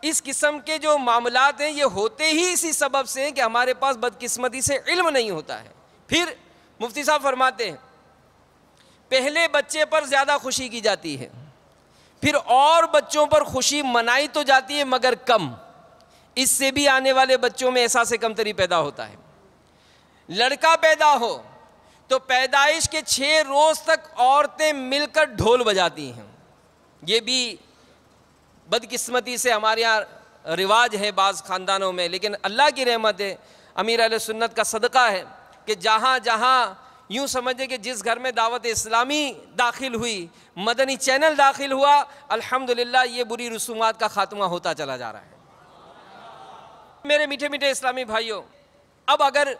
اس قسم کے جو معاملات ہیں یہ ہوتے ہی اسی سبب سے ہیں کہ ہمارے پاس بدقسمتی سے علم نہیں ہوتا ہے. پھر مفتی صاحب فرماتے ہیں پہلے بچے پر زیادہ خوشی کی جاتی ہے, پھر اور بچوں پر خوشی منائی تو جاتی ہے مگر کم, اس سے بھی آنے والے بچوں میں احساس کمتری پیدا ہوتا ہے. لڑکا پیدا ہو تو پیدائش کے 6 روز تک عورتیں مل کر ڈھول بجاتی ہیں. یہ بھی بدقسمتی سے ہمارے یہاں رواج ہے بعض خاندانوں میں, لیکن اللہ کی رحمت ہے, امیر اہل سنت کا صدقہ ہے کہ جہاں جہاں یوں سمجھے کہ جس گھر میں دعوت اسلامی داخل ہوئی, مدنی چینل داخل ہوا, الحمدللہ یہ بری رسومات کا خاتمہ ہوتا چلا جا رہا ہے. میرے میٹھے میٹھے اسلامی بھائیوں, اب اگر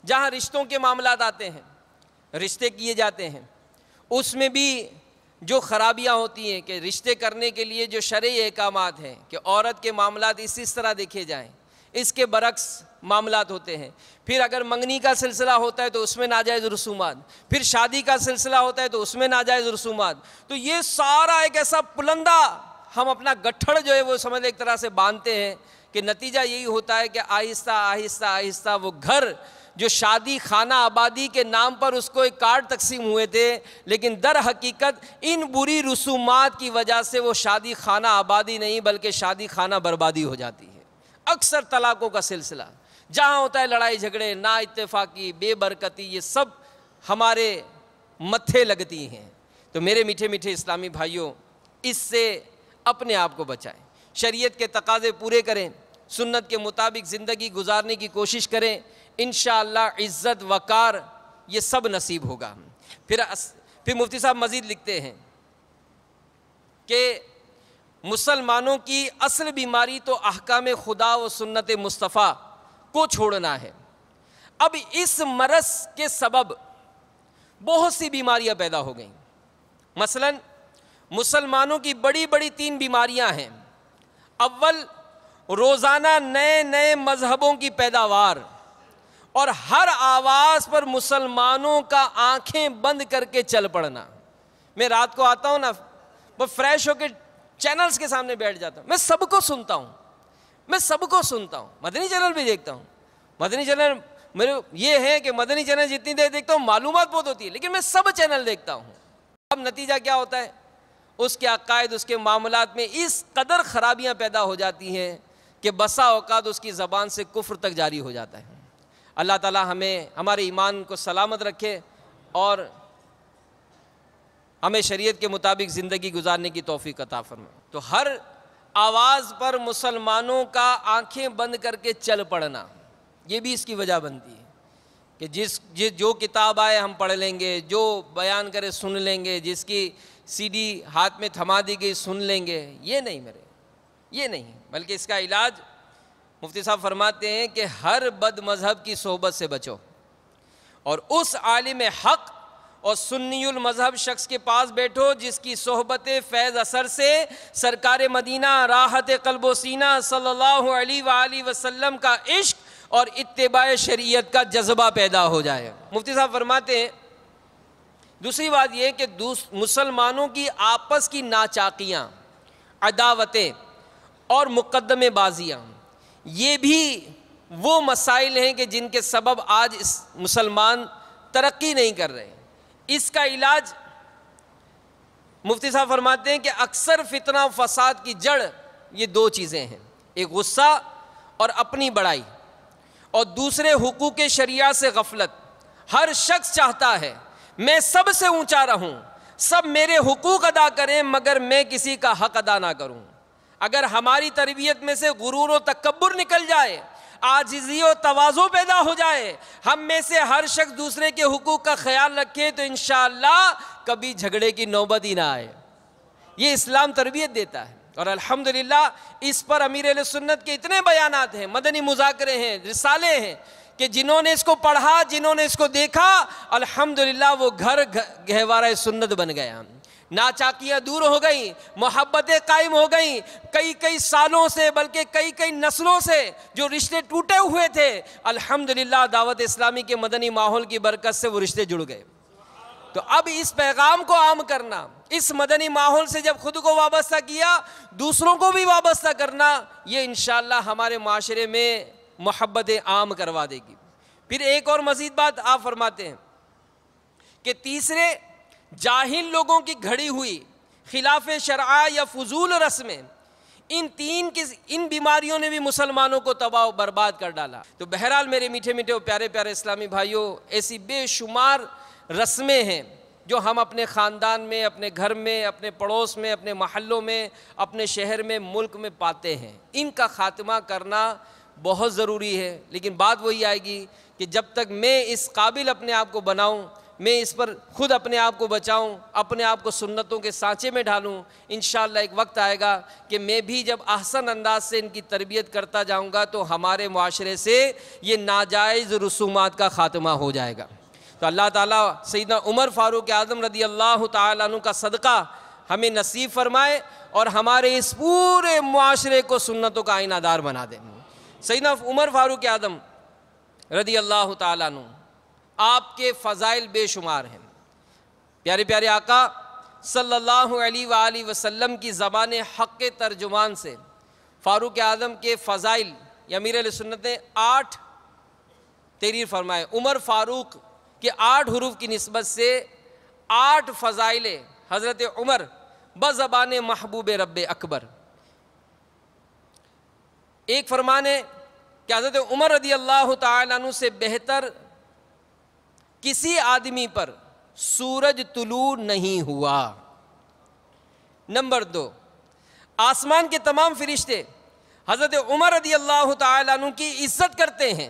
جہاں رشتوں کے معاملات آتے ہیں, رشتے کیے جاتے ہیں, اس میں بھی جو خرابیاں ہوتی ہیں کہ رشتے کرنے کے لیے جو شرعی احکامات ہیں کہ عورت کے معاملات اس طرح دیکھے جائیں, اس کے برعکس معاملات ہوتے ہیں. پھر اگر منگنی کا سلسلہ ہوتا ہے تو اس میں ناجائز رسومات, پھر شادی کا سلسلہ ہوتا ہے تو اس میں ناجائز رسومات. تو یہ سارا ایک ایسا پلندہ ہم اپنا گٹھڑ جو ہے وہ سمجھ ایک طرح سے باندھتے ہیں کہ نتیجہ یہی ہوتا ہے کہ آہستہ آہستہ آہستہ وہ گھر جو شادی خانہ آبادی کے نام پر اس کو ایک کارڈ تقسیم ہوئے تھے, لیکن در حقیقت ان بری رسومات کی وجہ سے وہ شادی خانہ آبادی نہیں بلکہ شادی خانہ بربادی ہو جاتی ہے. اکثر طلاقوں کا سلسلہ جہاں ہوتا ہے لڑائی جھگڑے, نا اتفاقی, بے برکتی, یہ سب ہمارے متھے لگتی ہیں. تو میرے میٹھے میٹھے اسلامی بھائیوں, اس سے اپنے آپ کو بچائیں, شریعت کے تقاضے پورے کریں, سنت کے مطابق زندگی گزارنے کی کوشش کریں, انشاءاللہ عزت وقار یہ سب نصیب ہوگا. پھر مفتی صاحب مزید لکھتے ہیں کہ مسلمانوں کی اصل بیماری تو احکام خدا و سنت مصطفیٰ کو چھوڑنا ہے. اب اس مرض کے سبب بہت سی بیماریاں پیدا ہو گئیں. مثلا مسلمانوں کی بڑی بڑی 3 بیماریاں ہیں. اول, روزانہ نئے نئے مذہبوں کی پیداوار, اور ہر آواز پر مسلمانوں کا آنکھیں بند کر کے چل پڑنا. میں رات کو آتا ہوں نا, وہ فریش ہو کے چینلز کے سامنے بیٹھ جاتا ہوں, میں سب کو سنتا ہوں, مدنی چینل بھی دیکھتا ہوں. مدنی چینل میرے یہ ہے کہ مدنی چینل جتنی دیر دیکھتا ہوں معلومات بہت ہوتی ہے, لیکن میں سب چینل دیکھتا ہوں. اب نتیجہ کیا ہوتا ہے, اس کے عقائد, اس کے معاملات میں اس قدر خرابیاں پیدا ہو جاتی ہیں کہ بسا اوقات اس کی زبان سے کفر تک جاری ہو جاتا ہے. اللہ تعالی ہمیں ہمارے ایمان کو سلامت رکھے اور ہمیں شریعت کے مطابق زندگی گزارنے کی توفیق عطا فرمائے. تو ہر آواز پر مسلمانوں کا آنکھیں بند کر کے چل پڑنا, یہ بھی اس کی وجہ بنتی ہے کہ جو کتاب آئے ہم پڑھ لیں گے, جو بیان کرے سن لیں گے, جس کی CD ہاتھ میں تھما دی گئی سن لیں گے. یہ نہیں, بلکہ اس کا علاج مفتی صاحب فرماتے ہیں کہ ہر بد مذہب کی صحبت سے بچو, اور اس عالم حق اور سنی المذہب شخص کے پاس بیٹھو جس کی صحبت فیض اثر سے سرکار مدینہ راحت قلب و سینہ صلی اللہ علیہ وآلہ وسلم کا عشق اور اتباع شریعت کا جذبہ پیدا ہو جائے۔ مفتی صاحب فرماتے ہیں دوسری بات یہ کہ مسلمانوں کی آپس کی ناچاکیاں، عداوتیں اور مقدمے بازیاں، یہ بھی وہ مسائل ہیں کہ جن کے سبب آج مسلمان ترقی نہیں کر رہے۔ اس کا علاج مفتی صاحب فرماتے ہیں کہ اکثر فتنہ و فساد کی جڑ یہ دو چیزیں ہیں، ایک غصہ اور اپنی بڑائی، اور دوسرے حقوق شریعہ سے غفلت۔ ہر شخص چاہتا ہے میں سب سے اونچا رہوں، سب میرے حقوق ادا کریں مگر میں کسی کا حق ادا نہ کروں۔ اگر ہماری تربیت میں سے غرور و تکبر نکل جائے، عاجزی و تواضع پیدا ہو جائے، ہم میں سے ہر شخص دوسرے کے حقوق کا خیال رکھے، تو انشاءاللہ کبھی جھگڑے کی نوبت ہی نہ آئے۔ یہ اسلام تربیت دیتا ہے، اور الحمدللہ اس پر امیر اہل سنت کے اتنے بیانات ہیں، مدنی مذاکرے ہیں، رسالے ہیں کہ جنہوں نے اس کو پڑھا، جنہوں نے اس کو دیکھا، الحمدللہ وہ گھر گہوارہ سنت بن گیا۔ ناچاکیاں دور ہو گئیں، محبتیں قائم ہو گئیں، کئی سالوں سے بلکہ کئی نسلوں سے جو رشتے ٹوٹے ہوئے تھے، الحمدللہ دعوت اسلامی کے مدنی ماحول کی برکت سے وہ رشتے جڑ گئے۔ تو اب اس پیغام کو عام کرنا، اس مدنی ماحول سے جب خود کو وابستہ کیا، دوسروں کو بھی وابستہ کرنا، یہ انشاءاللہ ہمارے معاشرے میں محبت عام کروا دے گی۔ پھر ایک اور مزید بات آپ فرماتے ہیں کہ تیسرے، جاہل لوگوں کی گھڑی ہوئی خلاف شرع یا فضول رسمیں، ان بیماریوں نے بھی مسلمانوں کو تباہ و برباد کر ڈالا۔ تو بہرحال میرے میٹھے میٹھے اور پیارے پیارے اسلامی بھائیوں، ایسی بے شمار رسمیں ہیں جو ہم اپنے خاندان میں، اپنے گھر میں، اپنے پڑوس میں، اپنے محلوں میں، اپنے شہر میں، ملک میں پاتے ہیں۔ ان کا خاتمہ کرنا بہت ضروری ہے، لیکن بات وہی آئے گی کہ جب تک میں اس قابل اپنے آپ کو بناؤں، میں اس پر خود اپنے آپ کو بچاؤں، اپنے آپ کو سنتوں کے سانچے میں ڈھالوں، انشاءاللہ ایک وقت آئے گا کہ میں بھی جب احسن انداز سے ان کی تربیت کرتا جاؤں گا تو ہمارے معاشرے سے یہ ناجائز رسومات کا خاتمہ ہو جائے گا۔ تو اللہ تعالیٰ سیدنا عمر فاروق اعظم رضی اللہ تعالیٰ عنہ کا صدقہ ہمیں نصیب فرمائے اور ہمارے اس پورے معاشرے کو سنتوں کا آئینہ دار بنا دے۔ سیدنا عمر فاروق اعظم رضی اللہ تعالیٰ عنہ، آپ کے فضائل بے شمار ہیں۔ پیارے پیارے آقا صلی اللہ علیہ وآلہ وسلم کی زبان حق کے ترجمان سے فاروق اعظم کے فضائل امیر علیہ سنت نے 8 تحریر فرمائے۔ عمر فاروق کے 8 حروف کی نسبت سے 8 فضائل حضرت عمر بزبان محبوب رب اکبر۔ ایک فرمان ہے کہ حضرت عمر رضی اللہ تعالیٰ عنہ سے بہتر کسی آدمی پر سورج طلوع نہیں ہوا۔ نمبر 2، آسمان کے تمام فرشتے حضرت عمر رضی اللہ تعالیٰ عنہ کی عزت کرتے ہیں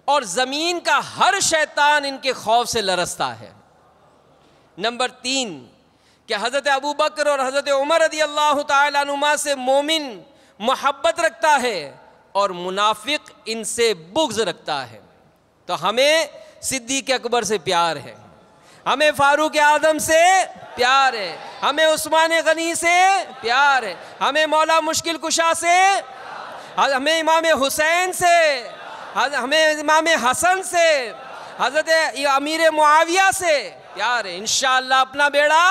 اور زمین کا ہر شیطان ان کے خوف سے لرزتا ہے۔ نمبر 3، کہ حضرت ابو بکر اور حضرت عمر رضی اللہ تعالیٰ عنہما سے مومن محبت رکھتا ہے اور منافق ان سے بغض رکھتا ہے۔ تو ہمیں صدیق اکبر سے پیار ہے، ہمیں فاروق اعظم سے پیار ہے، ہمیں عثمان غنی سے پیار ہے، ہمیں مولا مشکل کشا سے، ہمیں امام حسین سے، ہمیں امام حسن سے، حضرت امیر معاویہ سے پیار ہے۔ انشاءاللہ اپنا بیڑا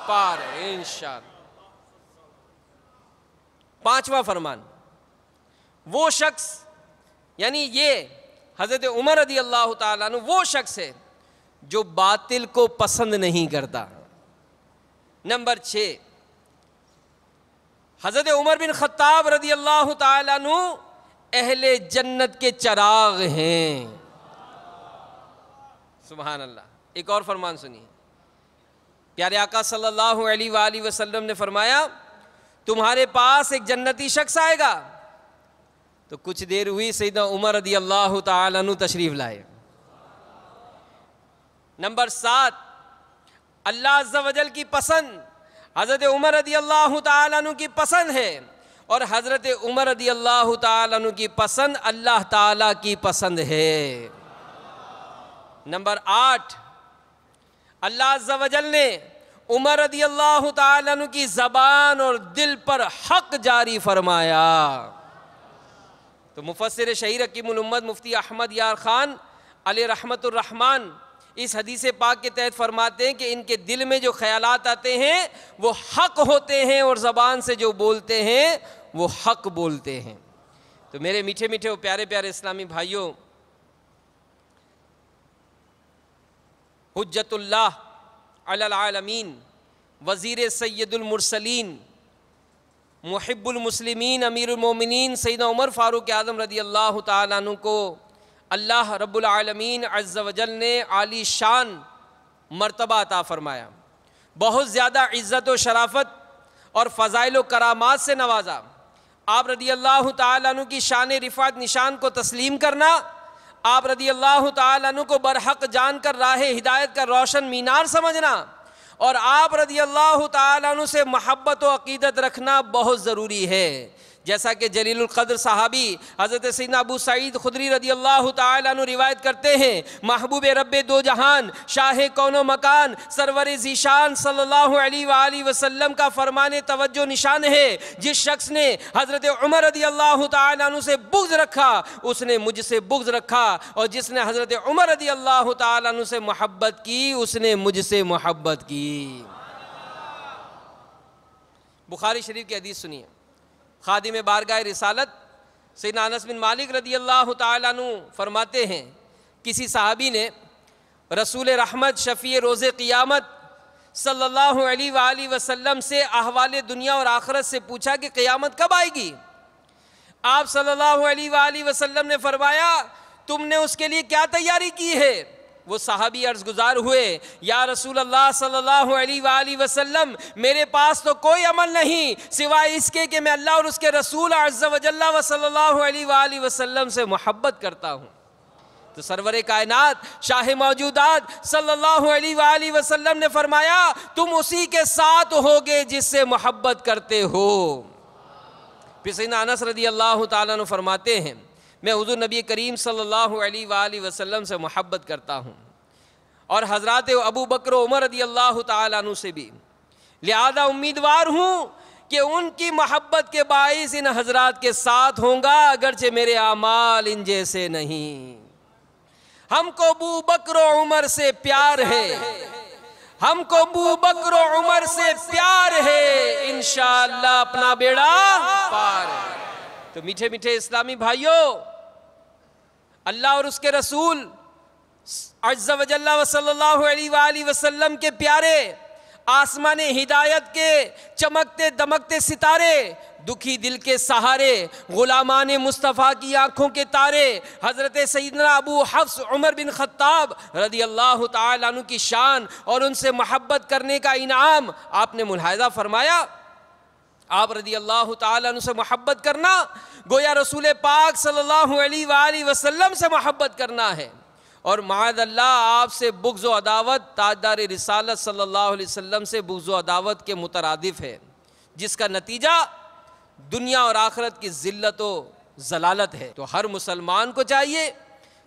پار ہے انشاءاللہ۔ 5واں فرمان، وہ شخص، یعنی یہ حضرت عمر رضی اللہ تعالیٰ عنہ وہ شخص ہے جو باطل کو پسند نہیں کرتا۔ نمبر 6، حضرت عمر بن خطاب رضی اللہ تعالیٰ عنہ اہل جنت کے چراغ ہیں۔ سبحان اللہ۔ ایک اور فرمان سنیے، پیارے آقا صلی اللہ علیہ وآلہ وسلم نے فرمایا تمہارے پاس ایک جنتی شخص آئے گا۔ تو کچھ دیر ہوئی، سیدنا عمر رضی اللہ تعالیٰ عنہ تشریف لائے۔ نمبر 7، اللہ عز و جل کی پسند حضرت عمر رضی اللہ تعالیٰ عنہ کی پسند ہے، اور حضرت عمر رضی اللہ تعالیٰ عنہ کی پسند اللہ تعالیٰ کی پسند ہے۔ نمبر 8، اللہ عز و جل نے عمر رضی اللہ تعالیٰ عنہ کی زبان اور دل پر حق جاری فرمایا۔ تو مفسر شہیر حکیم الامت مفتی احمد یار خان علیہ رحمت الرحمن اس حدیث پاک کے تحت فرماتے ہیں کہ ان کے دل میں جو خیالات آتے ہیں وہ حق ہوتے ہیں، اور زبان سے جو بولتے ہیں وہ حق بولتے ہیں۔ تو میرے میٹھے میٹھے اور پیارے پیارے اسلامی بھائیوں، حجت اللہ علی العالمین، وزیر سید المرسلین، محب المسلمین، امیر المومنین سیدنا عمر فاروق اعظم رضی اللہ تعالیٰ عنہ کو اللہ رب العالمین عز و جل نے عالی شان مرتبہ عطا فرمایا، بہت زیادہ عزت و شرافت اور فضائل و کرامات سے نوازا۔ آپ رضی اللہ تعالیٰ عنہ کی شان رفعت نشان کو تسلیم کرنا، آپ رضی اللہ تعالیٰ عنہ کو برحق جان کر راہ ہدایت کا روشن مینار سمجھنا، اور آپ رضی اللہ تعالیٰ عنہ سے محبت و عقیدت رکھنا بہت ضروری ہے۔ جیسا کہ جلیل القدر صحابی حضرت سیدنا ابو سعید خدری رضی اللہ تعالیٰ عنہ روایت کرتے ہیں، محبوب رب دو جہان، شاہ کون و مکان، سرور ذیشان صلی اللہ علیہ وآلہ وسلم کا فرمان توجہ نشان ہے، جس شخص نے حضرت عمر رضی اللہ تعالیٰ عنہ سے بغض رکھا اس نے مجھ سے بغض رکھا، اور جس نے حضرت عمر رضی اللہ تعالیٰ عنہ سے محبت کی اس نے مجھ سے محبت کی۔ بخاری شریف کی حدیث سنیے، خادم بارگاہ رسالت سیدنا انس بن مالک رضی اللہ تعالیٰ عنہ فرماتے ہیں، کسی صحابی نے رسول رحمت شفیع روز قیامت صلی اللہ علیہ وآلہ وسلم سے احوال دنیا اور آخرت سے پوچھا کہ قیامت کب آئے گی؟ آپ صلی اللہ علیہ وآلہ وسلم نے فرمایا، تم نے اس کے لیے کیا تیاری کی ہے؟ وہ صحابی عرض گزار ہوئے، یا رسول اللہ صلی اللہ علیہ وآلہ وسلم، میرے پاس تو کوئی عمل نہیں سوائے اس کے کہ میں اللہ اور اس کے رسول عز و جل و صلی اللہ علیہ وآلہ وسلم سے محبت کرتا ہوں۔ تو سرور کائنات شاہ موجودات صلی اللہ علیہ وآلہ وسلم نے فرمایا، تم اسی کے ساتھ ہوگے جس سے محبت کرتے ہو۔ پھر سیدنا انس رضی اللہ تعالیٰ عنہ فرماتے ہیں، میں حضور نبی کریم صلی اللہ علیہ وآلہ وسلم سے محبت کرتا ہوں، اور حضرات ابو بکر و عمر رضی اللہ تعالیٰ عنہ سے بھی، لہذا امیدوار ہوں کہ ان کی محبت کے باعث ان حضرات کے ساتھ ہوں گا، اگرچہ میرے اعمال ان جیسے نہیں۔ ہم کو ابو بکر و عمر سے پیار ہے، ہم کو ابو بکر و عمر سے پیار ہے، انشاءاللہ اپنا بیڑا پار ہے۔ تو میٹھے میٹھے اسلامی بھائیوں، اللہ اور اس کے رسول عز و جل و صلی اللہ علیہ وآلہ وسلم کے پیارے، آسمان ہدایت کے چمکتے دمکتے ستارے، دکھی دل کے سہارے، غلامان مصطفیٰ کی آنکھوں کے تارے، حضرت سیدنا ابو حفص عمر بن خطاب رضی اللہ تعالیٰ عنہ کی شان اور ان سے محبت کرنے کا انعام آپ نے ملاحظہ فرمایا۔ آپ رضی اللہ تعالیٰ عنہ سے محبت کرنا گویا رسول پاک صلی اللہ علیہ وآلہ وسلم سے محبت کرنا ہے، اور معاذ اللہ آپ سے بغض و عداوت تاجدار رسالت صلی اللہ علیہ وسلم سے بغض و عداوت کے مترادف ہے، جس کا نتیجہ دنیا اور آخرت کی ذلت و ضلالت ہے۔ تو ہر مسلمان کو چاہیے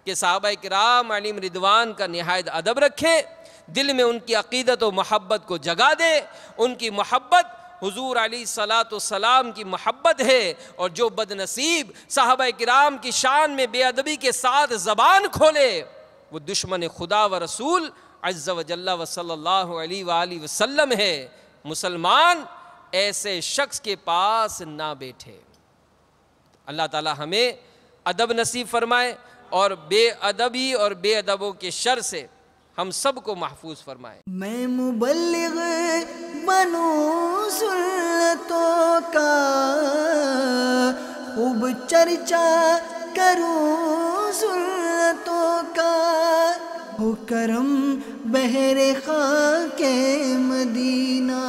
کہ صحابہ کرام علیہم رضوان کا نہایت ادب رکھے، دل میں ان کی عقیدت و محبت کو جگا دے۔ ان کی محبت حضور علیہ الصلاۃ والسلام کی محبت ہے، اور جو بد نصیب صحابہ کرام کی شان میں بے ادبی کے ساتھ زبان کھولے وہ دشمن خدا و رسول عز و جل و صلی اللہ علیہ وآلہ وسلم ہے۔ مسلمان ایسے شخص کے پاس نہ بیٹھے۔ اللہ تعالی ہمیں ادب نصیب فرمائے، اور بے ادبی اور بے ادبوں کے شر سے ہم سب کو محفوظ فرمائے۔ میں مبلغ بنوں سنتوں کا، خوب چرچا کروں سنتوں کا، ہو کرم بحر خاک مدینہ۔